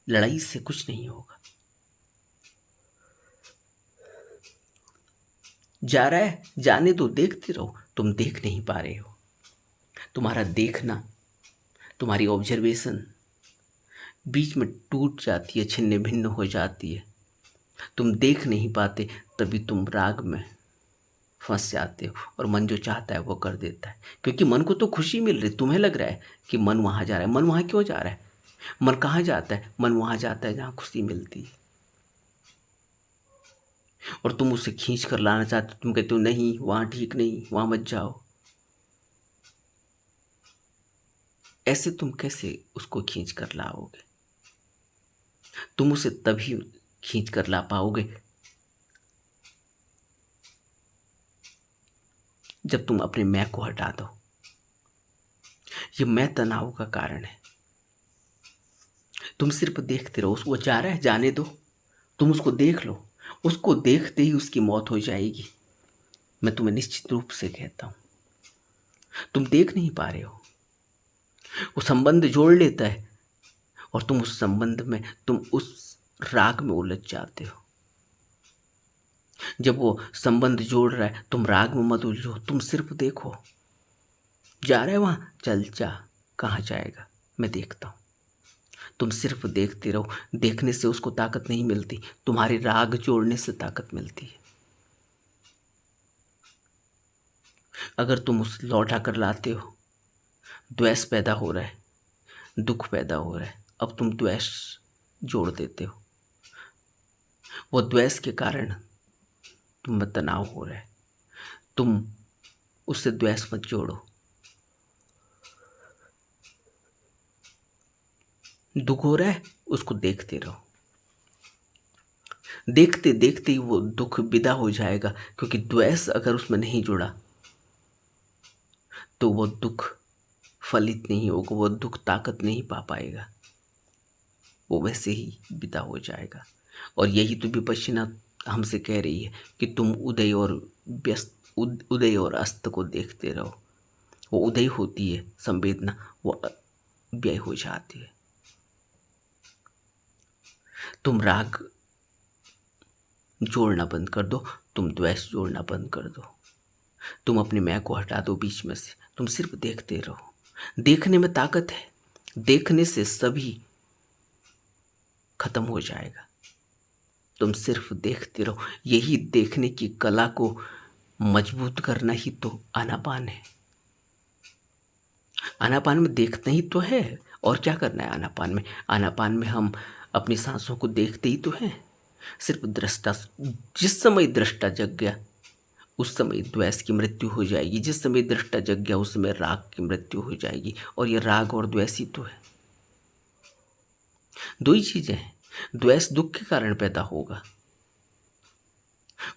लड़ाई से कुछ नहीं होगा। जा रहा है, जाने दो, देखते रहो। तुम देख नहीं पा रहे हो। तुम्हारा देखना, तुम्हारी ऑब्जर्वेशन बीच में टूट जाती है, छिन्न भिन्न हो जाती है। तुम देख नहीं पाते, तभी तुम राग में फंस जाते हो, और मन जो चाहता है वो कर देता है। क्योंकि मन को तो खुशी मिल रही, तुम्हें लग रहा है कि मन वहां जा रहा है। मन वहां क्यों जा रहा है? मन कहाँ जाता है? मन वहां जाता है जहां खुशी मिलती है। और तुम उसे खींच कर लाना चाहते हो, तुम कहते हो नहीं वहाँ ठीक नहीं, वहाँ मत जाओ। ऐसे तुम कैसे उसको खींच कर लाओगे? तुम उसे तभी खींच कर ला पाओगे जब तुम अपने मैं को हटा दो। ये मैं तनाव का कारण है। तुम सिर्फ देखते रहो, उसको जा रहा है जाने दो, तुम उसको देख लो। उसको देखते ही उसकी मौत हो जाएगी, मैं तुम्हें निश्चित रूप से कहता हूं। तुम देख नहीं पा रहे हो। वो संबंध जोड़ लेता है और तुम उस संबंध में, तुम उस राग में उलझ जाते हो। जब वो संबंध जोड़ रहा है तुम राग में मत उलझो, तुम सिर्फ देखो। जा रहा है वहां, चल जा, कहाँ जाएगा, मैं देखता हूं। तुम सिर्फ देखते रहो। देखने से उसको ताकत नहीं मिलती, तुम्हारे राग जोड़ने से ताकत मिलती है। अगर तुम उस लौटा कर लाते हो, द्वेष पैदा हो रहा है, दुख पैदा हो रहा है, अब तुम द्वेष जोड़ देते हो। वो द्वेष के कारण तुम में तनाव हो रहा है, तुम उससे द्वेष मत जोड़ो। दुख हो रहा है, उसको देखते रहो। देखते देखते ही वो दुख विदा हो जाएगा, क्योंकि द्वेष अगर उसमें नहीं जुड़ा तो वो दुख फलित नहीं होगा, वो दुख ताकत नहीं पा पाएगा, वो वैसे ही विदा हो जाएगा। और यही तो विपश्यना हमसे कह रही है कि तुम उदय और उदय और अस्त को देखते रहो। वो उदय होती है संवेदना, वो व्यय हो जाती है। तुम राग जोड़ना बंद कर दो, तुम द्वेष जोड़ना बंद कर दो, तुम अपने मैं को हटा दो बीच में से, तुम सिर्फ देखते रहो। देखने में ताकत है, देखने से सभी खत्म हो जाएगा। तुम सिर्फ देखते रहो। यही देखने की कला को मजबूत करना ही तो आनापान है। आनापान में देखना ही तो है, और क्या करना है आनापान में? आनापान में हम अपनी सांसों को देखते ही तो हैं। सिर्फ दृष्टा, जिस समय दृष्टा जग गया उस समय द्वेष की मृत्यु हो जाएगी, जिस समय दृष्टा जग गया उस समय राग की मृत्यु हो जाएगी। और ये राग और द्वेष ही तो है, दो ही चीजें हैं। द्वेष दुख के कारण पैदा होगा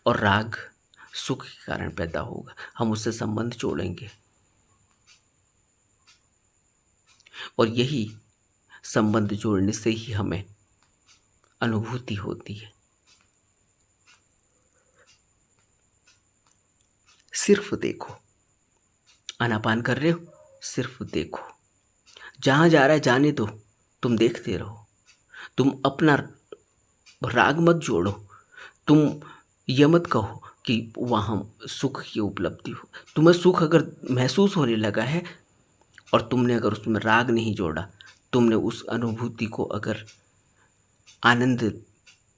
और राग सुख के कारण पैदा होगा। हम उससे संबंध जोड़ेंगे और यही संबंध जोड़ने से ही हमें अनुभूति होती है। सिर्फ देखो, आनापान कर रहे हो, सिर्फ देखो। जहां जा रहा है जाने दो, तुम देखते रहो। तुम अपना राग मत जोड़ो। तुम ये मत कहो कि वहां सुख की उपलब्धि हो। तुम्हें सुख अगर महसूस होने लगा है और तुमने अगर उसमें राग नहीं जोड़ा, तुमने उस अनुभूति को अगर आनंद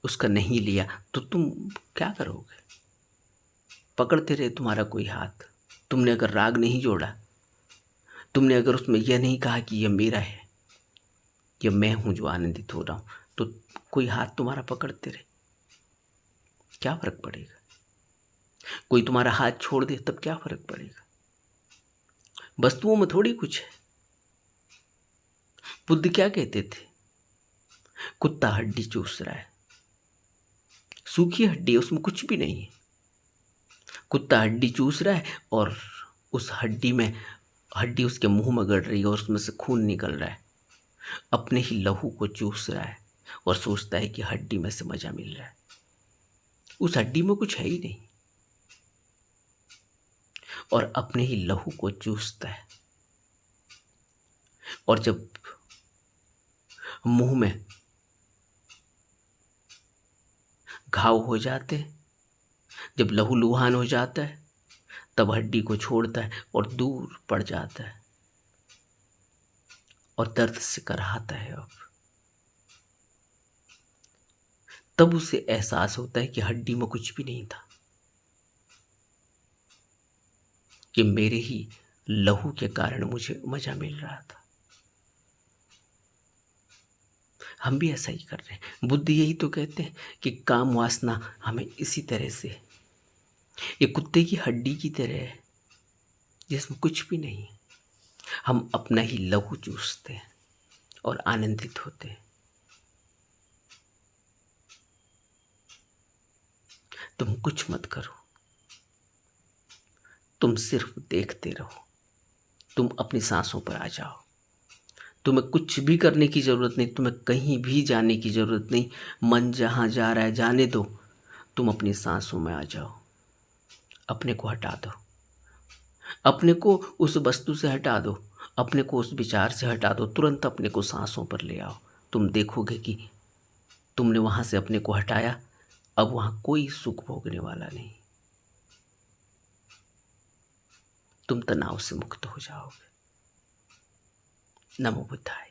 उसका नहीं लिया, तो तुम क्या करोगे? पकड़ते रहे तुम्हारा कोई हाथ। तुमने अगर राग नहीं जोड़ा, तुमने अगर उसमें यह नहीं कहा कि यह मेरा है, यह मैं हूं जो आनंदित हो रहा हूं, तो कोई हाथ तुम्हारा पकड़ते रहे, क्या फर्क पड़ेगा? कोई तुम्हारा हाथ छोड़ दे तब क्या फर्क पड़ेगा? वस्तुओं में थोड़ी कुछ है। बुद्ध क्या कहते थे? कुत्ता हड्डी चूस रहा है, सूखी हड्डी है, उसमें कुछ भी नहीं है। कुत्ता हड्डी चूस रहा है और उस हड्डी में, हड्डी उसके मुंह में गड़ रही है और उसमें से खून निकल रहा है। अपने ही लहू को चूस रहा है और सोचता है कि हड्डी में से मजा मिल रहा है। उस हड्डी में कुछ है ही नहीं, और अपने ही लहू को चूसता है। और जब मुंह में घाव हो जाते, जब लहू लुहान हो जाता है, तब हड्डी को छोड़ता है और दूर पड़ जाता है और दर्द से कराहता है। अब तब उसे एहसास होता है कि हड्डी में कुछ भी नहीं था, कि मेरे ही लहू के कारण मुझे मजा मिल रहा था। हम भी ऐसा ही कर रहे हैं। बुद्ध यही तो कहते हैं कि काम वासना हमें इसी तरह से, ये कुत्ते की हड्डी की तरह है जिसमें कुछ भी नहीं। हम अपना ही लहू चूसते हैं और आनंदित होते हैं। तुम कुछ मत करो, तुम सिर्फ देखते रहो। तुम अपनी सांसों पर आ जाओ। तुम्हें कुछ भी करने की ज़रूरत नहीं, तुम्हें कहीं भी जाने की ज़रूरत नहीं। मन जहाँ जा रहा है जाने दो। तुम अपनी सांसों में आ जाओ। अपने को हटा दो, अपने को उस वस्तु से हटा दो, अपने को उस विचार से हटा दो। तुरंत अपने को सांसों पर ले आओ। तुम देखोगे कि तुमने वहाँ से अपने को हटाया, अब वहाँ कोई सुख भोगने वाला नहीं। तुम तनाव से मुक्त हो जाओगे। नमो बुद्धाय।